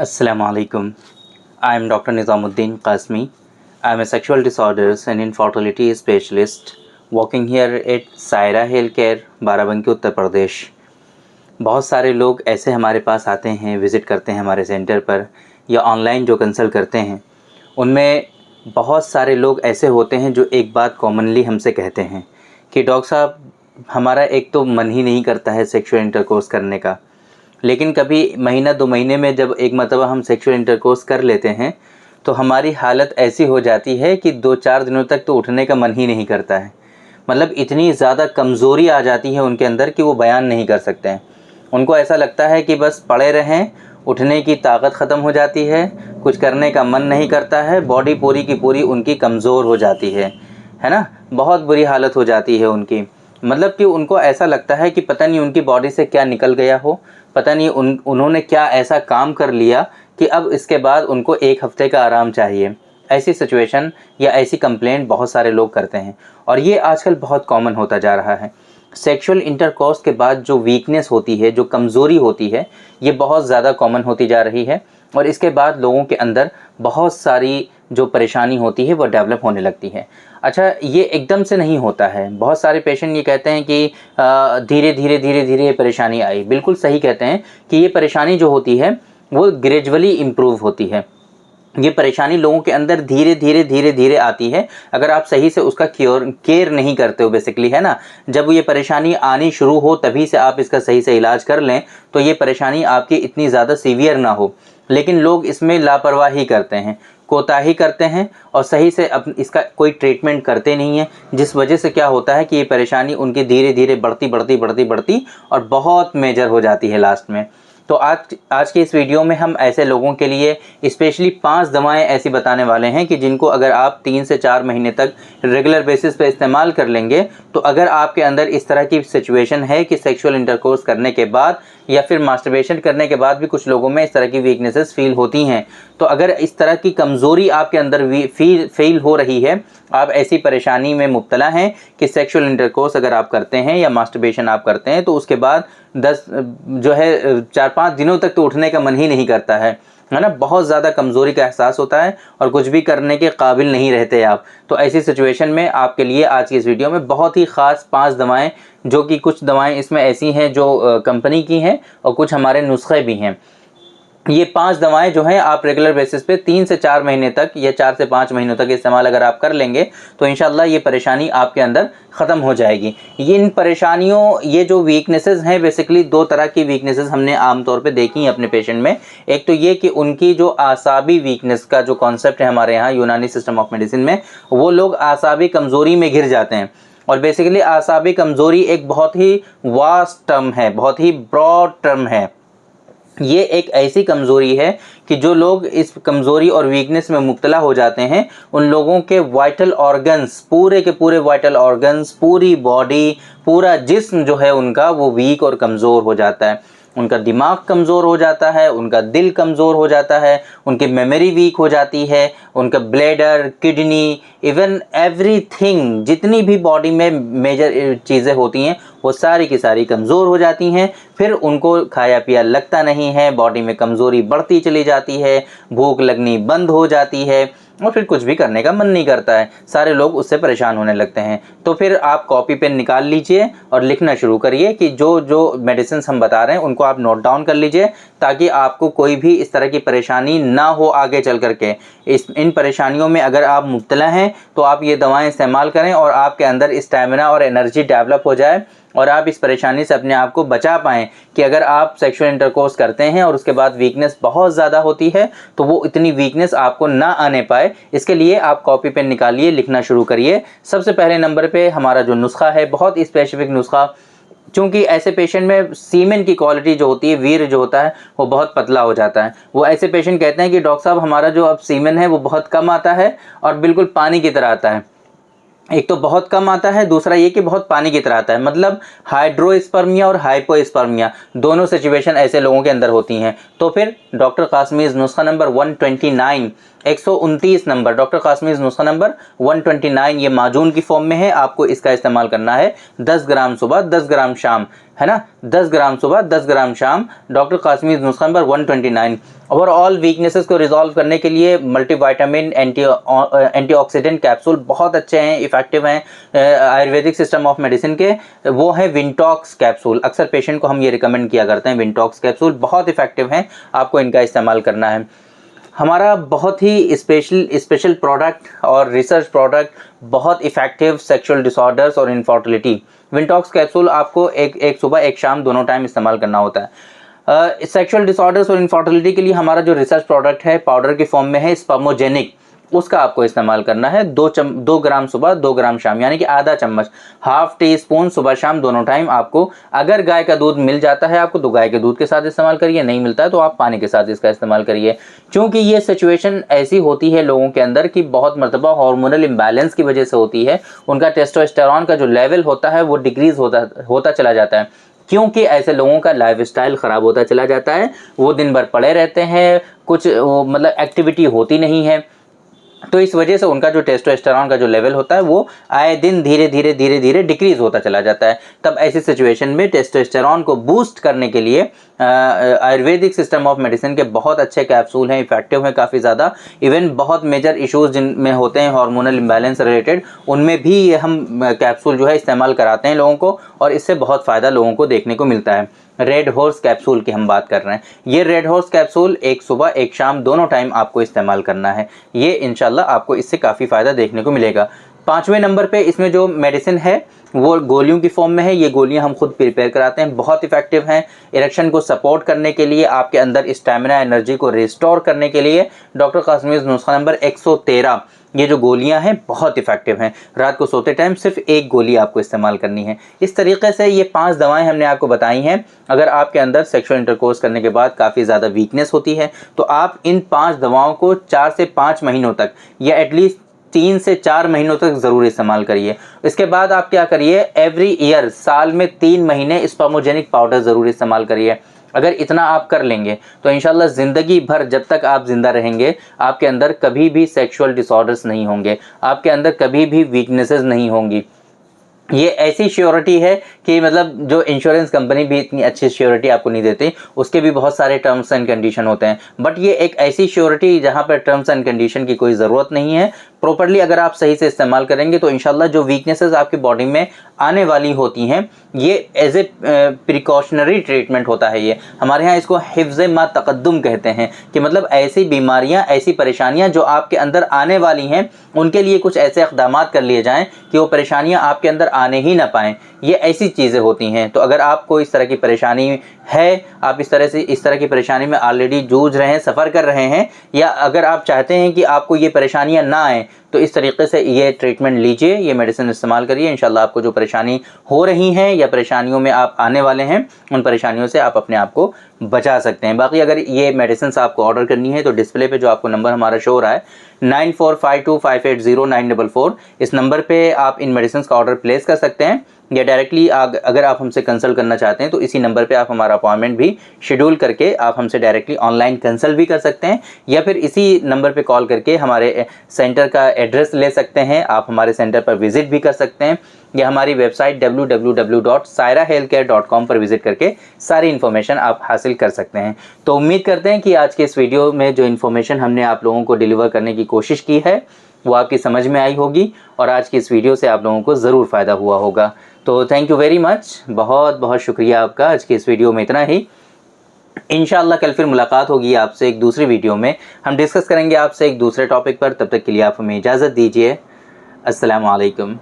Assalamu alaikum. I am Dr. Nizamuddin Qasmi. I am a sexual disorders and infertility specialist working here at Saira Healthcare, Barabanki, Uttar Pradesh. बहुत सारे लोग ऐसे हमारे पास आते हैं, विज़िट करते हैं हमारे सेंटर पर या ऑनलाइन जो कंसल्ट करते हैं। उनमें बहुत सारे लोग ऐसे होते हैं जो एक बात कॉमनली हमसे कहते हैं कि डॉक्टर साहब, हमारा एक तो मन ही नहीं करता है सेक्सुअल इंटरकोर्स करने का, लेकिन कभी महीना 2 महीने में जब एक मरतबा हम सेक्सुअल इंटरकोर्स कर लेते हैं तो हमारी हालत ऐसी हो जाती है कि 2-4 दिनों तक तो उठने का मन ही नहीं करता है। मतलब इतनी ज़्यादा कमज़ोरी आ जाती है उनके अंदर कि वो बयान नहीं कर सकते हैं। उनको ऐसा लगता है कि बस पड़े रहें, उठने की ताकत ख़त्म हो जाती है, कुछ करने का मन नहीं करता है, बॉडी पूरी की पूरी उनकी कमज़ोर हो जाती है ना। बहुत बुरी हालत हो जाती है उनकी। मतलब कि उनको ऐसा लगता है कि पता नहीं उनकी बॉडी से क्या निकल गया हो, पता नहीं उन्होंने क्या ऐसा काम कर लिया कि अब इसके बाद उनको 1 हफ़्ते का आराम चाहिए। ऐसी सिचुएशन या ऐसी कंप्लेंट बहुत सारे लोग करते हैं और ये आजकल बहुत कॉमन होता जा रहा है। सेक्सुअल इंटरकोर्स के बाद जो वीकनेस होती है, जो कमज़ोरी होती है, ये बहुत ज़्यादा कॉमन होती जा रही है और इसके बाद लोगों के अंदर बहुत सारी जो परेशानी होती है वो डेवलप होने लगती है। अच्छा, ये एकदम से नहीं होता है। बहुत सारे पेशेंट ये कहते हैं कि धीरे धीरे ये परेशानी आई। बिल्कुल सही कहते हैं कि ये परेशानी जो होती है वो ग्रेजुअली इम्प्रूव होती है। ये परेशानी लोगों के अंदर धीरे धीरे आती है अगर आप सही से उसका केयर नहीं करते हो, बेसिकली, है ना। जब ये परेशानी आनी शुरू हो तभी से आप इसका सही से इलाज कर लें तो ये परेशानी आपकी इतनी ज़्यादा सीवियर ना हो। लेकिन लोग इसमें लापरवाही करते हैं, कोताही करते हैं और सही से इसका कोई ट्रीटमेंट करते नहीं हैं, जिस वजह से क्या होता है कि ये परेशानी उनकी धीरे धीरे बढ़ती और बहुत मेजर हो जाती है लास्ट में। तो आज के इस वीडियो में हम ऐसे लोगों के लिए स्पेशली 5 दवाएं ऐसी बताने वाले हैं कि जिनको अगर आप 3 से 4 महीने तक रेगुलर बेसिस पे इस्तेमाल कर लेंगे तो अगर आपके अंदर इस तरह की सिचुएशन है कि सेक्सुअल इंटरकोर्स करने के बाद या फिर मास्टरबेशन करने के बाद भी कुछ लोगों में इस तरह की वीकनेसेस फील होती हैं, तो अगर इस तरह की कमज़ोरी आपके अंदर फील हो रही है, आप ऐसी परेशानी में मुब्तला हैं कि सेक्सुअल इंटरकोर्स अगर आप करते हैं या मास्टरबेशन आप करते हैं तो उसके बाद 4-5 दिनों तक तो उठने का मन ही नहीं करता है ना। बहुत ज़्यादा कमज़ोरी का एहसास होता है और कुछ भी करने के काबिल नहीं रहते आप। तो ऐसी सिचुएशन में आपके लिए आज की इस वीडियो में बहुत ही ख़ास 5 दवाएं, जो कि कुछ दवाएं इसमें ऐसी हैं जो कंपनी की हैं और कुछ हमारे नुस्खे भी हैं। ये 5 दवाएं जो हैं आप रेगुलर बेसिस पे 3 से 4 महीने तक या 4 से 5 महीनों तक इस्तेमाल अगर आप कर लेंगे तो इंशाल्लाह ये परेशानी आपके अंदर ख़त्म हो जाएगी। ये इन परेशानियों, ये जो वीकनेसेस हैं, बेसिकली 2 तरह की वीकनेसेस हमने आमतौर पे देखी हैं अपने पेशेंट में। एक तो ये कि उनकी जो आसाबी वीकनेस का जो कॉन्सेप्ट है हमारे यहाँ यूनानी सिस्टम ऑफ मेडिसिन में, वो लोग आसाबी कमज़ोरी में घिर जाते हैं। और बेसिकली आसाबी कमज़ोरी एक बहुत ही वास्ट टर्म है, बहुत ही ब्रॉड टर्म है। ये एक ऐसी कमज़ोरी है कि जो लोग इस कमज़ोरी और वीकनेस में मुब्तला हो जाते हैं, उन लोगों के वाइटल ऑर्गन्स, पूरे के पूरे वाइटल ऑर्गन्स, पूरी बॉडी, पूरा जिस्म जो है उनका वो वीक और कमज़ोर हो जाता है। उनका दिमाग कमज़ोर हो जाता है, उनका दिल कमज़ोर हो जाता है, उनकी मेमोरी वीक हो जाती है, उनका ब्लैडर, किडनी, इवन एवरीथिंग, जितनी भी बॉडी में मेजर चीज़ें होती हैं वो सारी की सारी कमज़ोर हो जाती हैं। फिर उनको खाया पिया लगता नहीं है, बॉडी में कमज़ोरी बढ़ती चली जाती है, भूख लगनी बंद हो जाती है और फिर कुछ भी करने का मन नहीं करता है। सारे लोग उससे परेशान होने लगते हैं। तो फिर आप कॉपी पेन निकाल लीजिए और लिखना शुरू करिए कि जो जो मेडिसिन हम बता रहे हैं उनको आप नोट डाउन कर लीजिए, ताकि आपको कोई भी इस तरह की परेशानी ना हो आगे चल करके। इन परेशानियों में अगर आप मुब्तला हैं तो आप ये दवाएं इस्तेमाल करें और आपके अंदर स्टैमिना और एनर्जी डेवलप हो जाए और आप इस परेशानी से अपने आप को बचा पाएँ कि अगर आप सेक्सुअल इंटरकोर्स करते हैं और उसके बाद वीकनेस बहुत ज़्यादा होती है तो वो इतनी वीकनेस आपको ना आने पाए। इसके लिए आप कॉपी पेन निकालिए, लिखना शुरू करिए। सबसे पहले नंबर पे हमारा जो नुस्खा है, बहुत स्पेसिफिक नुस्खा, चूँकि ऐसे पेशेंट में सीमेन की क्वालिटी जो होती है, वीर्य जो होता है वो बहुत पतला हो जाता है। वो ऐसे पेशेंट कहते हैं कि डॉक्टर साहब, हमारा जो अब सीमेन है वो बहुत कम आता है और बिल्कुल पानी की तरह आता है। एक तो बहुत कम आता है, दूसरा ये कि बहुत पानी की तरह आता है। मतलब हाइड्रोस्पर्मिया और हाइपोस्पर्मिया दोनों सिचुएशन ऐसे लोगों के अंदर होती हैं। तो फिर डॉक्टर कासमीज़ नुस्खा नंबर 129, 129 नंबर, डॉक्टर कासमीज़ नुस्खा नंबर 129, ये माजून की फॉर्म में है। आपको इसका इस्तेमाल करना है 10 ग्राम सुबह, 10 ग्राम शाम, है ना, 10 ग्राम सुबह 10 ग्राम शाम, डॉक्टर कासमीज़ नुस्खा नंबर 129। ओवरऑल वीकनेसेस को रिजॉल्व करने के लिए मल्टीविटामिन एंटीऑक्सीडेंट कैप्सूल बहुत अच्छे हैं, इफेक्टिव हैं आयुर्वेदिक सिस्टम ऑफ मेडिसिन के, वो है विंटॉक्स कैप्सूल। अक्सर पेशेंट को हम ये रिकमेंड किया करते हैं, विंटॉक्स कैप्सूल बहुत इफेक्टिव हैं, आपको इनका इस्तेमाल करना है। हमारा बहुत ही स्पेशल प्रोडक्ट और रिसर्च प्रोडक्ट, बहुत इफेक्टिव सेक्सुअल डिसऑर्डर्स और इनफर्टिलिटी, विंटॉक्स कैप्सूल आपको एक सुबह एक शाम दोनों टाइम इस्तेमाल करना होता है। सेक्सुअल डिसऑर्डर्स और इनफर्टिलिटी के लिए हमारा जो रिसर्च प्रोडक्ट है पाउडर के फॉर्म में है स्पर्मोजेनिक, उसका आपको इस्तेमाल करना है 2 ग्राम सुबह 2 ग्राम शाम, यानी कि आधा चम्मच, हाफ टी स्पून सुबह शाम दोनों टाइम आपको। अगर गाय का दूध मिल जाता है आपको तो गाय के दूध के साथ इस्तेमाल करिए, नहीं मिलता है तो आप पानी के साथ इसका इस्तेमाल करिए। क्योंकि ये सिचुएशन ऐसी होती है लोगों के अंदर कि बहुत मरतबा हार्मोनल इम्बैलेंस की वजह से होती है, उनका टेस्टोस्टेरोन का जो लेवल होता है वो डिक्रीज होता चला जाता है, क्योंकि ऐसे लोगों का लाइफस्टाइल ख़राब होता चला जाता है, वो दिन भर पड़े रहते हैं, कुछ मतलब एक्टिविटी होती नहीं है, तो इस वजह से उनका जो टेस्टोस्टेरोन का जो लेवल होता है वो आए दिन धीरे धीरे डिक्रीज होता चला जाता है। तब ऐसी सिचुएशन में टेस्टोस्टेरोन को बूस्ट करने के लिए आयुर्वेदिक सिस्टम ऑफ मेडिसिन के बहुत अच्छे कैप्सूल हैं, इफेक्टिव हैं काफ़ी ज़्यादा। इवन बहुत मेजर इश्यूज़ जिनमें होते हैं हार्मोनल इम्बैलेंस रिलेटेड, उनमें भी ये हम कैप्सूल जो है इस्तेमाल कराते हैं लोगों को, और इससे बहुत फ़ायदा लोगों को देखने को मिलता है। रेड हॉर्स कैप्सूल की हम बात कर रहे हैं, ये रेड हॉर्स कैप्सूल एक सुबह एक शाम दोनों टाइम आपको इस्तेमाल करना है, ये इंशाल्लाह आपको इससे काफ़ी फ़ायदा देखने को मिलेगा। 5वें नंबर पे इसमें जो मेडिसिन है वो गोलियों की फॉर्म में है, ये गोलियां हम खुद प्रिपेयर कराते हैं, बहुत इफेक्टिव हैं इरेक्शन को सपोर्ट करने के लिए, आपके अंदर स्टैमिना एनर्जी को रिस्टोर करने के लिए। डॉक्टर कासमीज़ नुस्खा नंबर 113, ये जो गोलियां हैं बहुत इफेक्टिव हैं। रात को सोते टाइम सिर्फ एक गोली आपको इस्तेमाल करनी है। इस तरीके से ये 5 दवाएं हमने आपको बताई हैं। अगर आपके अंदर सेक्सुअल इंटरकोर्स करने के बाद काफ़ी ज़्यादा वीकनेस होती है तो आप इन 5 दवाओं को 4 से 5 महीनों तक या एटलीस्ट 3 से 4 महीनों तक ज़रूर इस्तेमाल करिए। इसके बाद आप क्या करिए, एवरी ईयर साल में 3 महीने स्पर्मोजेनिक पाउडर ज़रूर इस्तेमाल करिए। अगर इतना आप कर लेंगे तो इंशाल्लाह ज़िंदगी भर जब तक आप ज़िंदा रहेंगे आपके अंदर कभी भी सेक्सुअल डिसऑर्डर्स नहीं होंगे, आपके अंदर कभी भी वीकनेसेस नहीं होंगी। ये ऐसी श्योरिटी है कि मतलब जो इंश्योरेंस कंपनी भी इतनी अच्छी श्योरिटी आपको नहीं देती, उसके भी बहुत सारे टर्म्स एंड कंडीशन होते हैं, बट ये एक ऐसी श्योरिटी जहाँ पर टर्म्स एंड कंडीशन की कोई ज़रूरत नहीं है। प्रॉपर्ली अगर आप सही से इस्तेमाल करेंगे तो इंशाल्लाह जो वीकनेसेस आपकी बॉडी में आने वाली होती हैं ये एज ए प्रिकॉशनरी ट्रीटमेंट होता है। ये हमारे यहाँ इसको हिफ्ज़ मा तक़द्दुम कहते हैं कि मतलब ऐसी बीमारियाँ, ऐसी परेशानियाँ जो आपके अंदर आने वाली हैं उनके लिए कुछ ऐसे इक़दाम कर लिए जाएँ कि वो परेशानियाँ आपके अंदर आने ही ना पाएँ। ये ऐसी चीज़ें होती हैं। तो अगर आपको इस तरह की परेशानी है, आप इस तरह की परेशानी में ऑलरेडी जूझ रहे हैं, सफ़र कर रहे हैं, या अगर आप चाहते हैं कि आपको ये परेशानियां ना आएँ तो इस तरीके से ये ट्रीटमेंट लीजिए, ये मेडिसिन इस्तेमाल करिए। इंशाल्लाह आपको जो परेशानी हो रही हैं या परेशानियों में आप आने वाले हैं उन परेशानियों से आप अपने आप को बचा सकते हैं। बाकी अगर ये मेडिसिन आपको ऑर्डर करनी है तो डिस्प्ले पे जो आपको नंबर हमारा शो हो रहा है 9452580944, इस नंबर पे आप इन मेडिसिन का ऑर्डर प्लेस कर सकते हैं, या डायरेक्टली अगर आप हमसे कंसल्ट करना चाहते हैं तो इसी नंबर पे आप हमारा अपॉइंटमेंट भी शेड्यूल करके आप हमसे डायरेक्टली ऑनलाइन कंसल्ट भी कर सकते हैं, या फिर इसी नंबर पे कॉल करके हमारे सेंटर का एड्रेस ले सकते हैं, आप हमारे सेंटर पर विज़िट भी कर सकते हैं, या हमारी वेबसाइट www.sairahealthcare.com पर विज़िट करके सारी इन्फॉर्मेशन आप हासिल कर सकते हैं। तो उम्मीद करते हैं कि आज के इस वीडियो में जो इन्फॉर्मेशन हमने आप लोगों को डिलीवर करने की कोशिश की है वो आपकी समझ में आई होगी, और आज की इस वीडियो से आप लोगों को ज़रूर फ़ायदा हुआ होगा। तो थैंक यू वेरी मच, बहुत बहुत शुक्रिया आपका। आज की इस वीडियो में इतना ही। इंशाअल्लाह कल फिर मुलाकात होगी आपसे एक दूसरी वीडियो में, हम डिस्कस करेंगे आपसे एक दूसरे टॉपिक पर। तब तक के लिए आप हमें इजाज़त दीजिए। अस्सलामु अलैकुम।